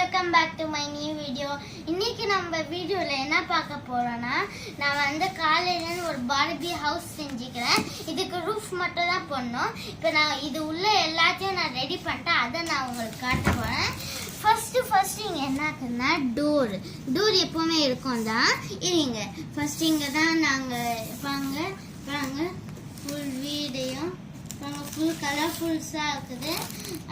welcome back to my new video. இன்னைக்கு நம்ம வீடியோல என்ன பார்க்க போறோம்னா நான் வந்து காலையில ஒரு பார்பி ஹவுஸ் செஞ்சிக்கிறேன். இதுக்கு ரூஃப் மட்டும் தான் பண்ணோம். இப்போ நான் இது உள்ள எல்லாத்தையும் நான் ரெடி பண்ணிட்டேன். அதை நான் உங்களுக்கு காட்ட போறேன். ஃபர்ஸ்ட் இங்க என்னக்குன்னா டோர் எப்பவுமே இருக்கும் தான். இருங்க ஃபர்ஸ்ட் இங்க தான் நாங்க பாங்க ஃபுல் வீடியும் ஃபுல் கலர்ஃபுல்ஸா இருக்குது,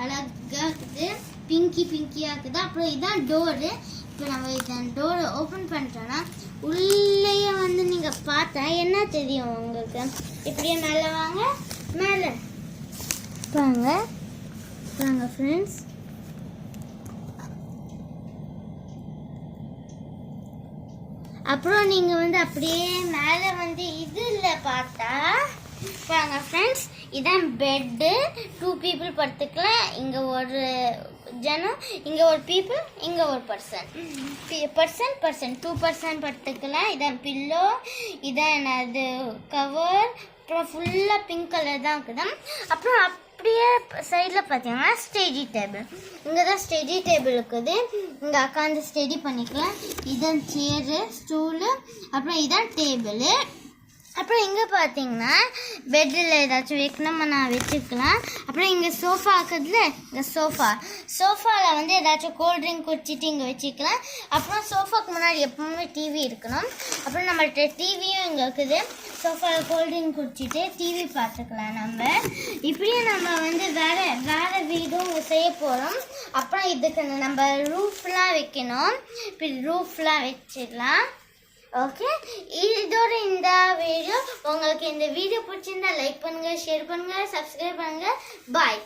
அழகா இருக்குது, பிங்கியா இருக்குது. அப்புறம் இதான் டோரு. இப்போ நம்ம இதான் டோரை ஓப்பன் பண்ணிட்டோன்னா உள்ளேயே வந்து நீங்கள் பார்த்தா என்ன தெரியும் உங்களுக்கு? இப்படியே மேலே வாங்க, மேலே வாங்க ஃப்ரெண்ட்ஸ். அப்புறம் நீங்கள் வந்து அப்படியே மேலே வந்து இதில் பார்த்தா பாருங்க ஃப்ரெண்ட்ஸ், இதான் பெட்டு. 2 people படுத்துக்கலாம். இங்கே ஒரு ஜனம், இங்கே ஒரு பீப்புள், இங்கே ஒரு பர்சன் 2 person படுத்துக்கலாம். இதான் பில்லோ, இதான் என்னது கவர். அப்புறம் ஃபுல்லாக பிங்க் கலர் தான் இருக்குது. அப்புறம் அப்படியே சைடில் பார்த்தீங்கன்னா ஸ்டடி டேபிள். இங்கே தான் ஸ்டடி டேபிள் இருக்குது. இங்கே உட்காந்து ஸ்டடி பண்ணிக்கலாம். இதான் சேரு, ஸ்டூலு, அப்புறம் இதான் டேபிள். அப்புறம் இங்கே பார்த்தீங்கன்னா பெட்டில் ஏதாச்சும் வைக்கணுமா நான் வச்சுக்கலாம். அப்புறம் இங்கே சோஃபா இருக்குதுல, இந்த சோஃபாவில் வந்து ஏதாச்சும் கோல்ட் ட்ரிங்க் குடிச்சிட்டு இங்கே வச்சுக்கலாம். அப்புறம் சோஃபாவுக்கு முன்னாடி எப்பவுமே டிவி இருக்கணும். அப்புறம் நம்மள்கிட்ட டிவியும் இங்கே இருக்குது. சோஃபாவில் கோல்ட் ட்ரிங்க் குடிச்சிட்டு டிவி பார்த்துக்கலாம். நம்ம இப்படியே நம்ம வந்து வேறு வீடும் செய்ய போகிறோம். அப்புறம் இதுக்கு நம்ம ரூஃப்லாம் வைக்கணும். இப்படி ரூஃப்லாம் வச்சிடலாம். ஓகே, இதோட இந்த வீடியோ உங்களுக்கு இந்த வீடியோ பிடிச்சிருந்தா லைக் பண்ணுங்க, ஷேர் பண்ணுங்க, சப்ஸ்கிரைப் பண்ணுங்க. பாய்.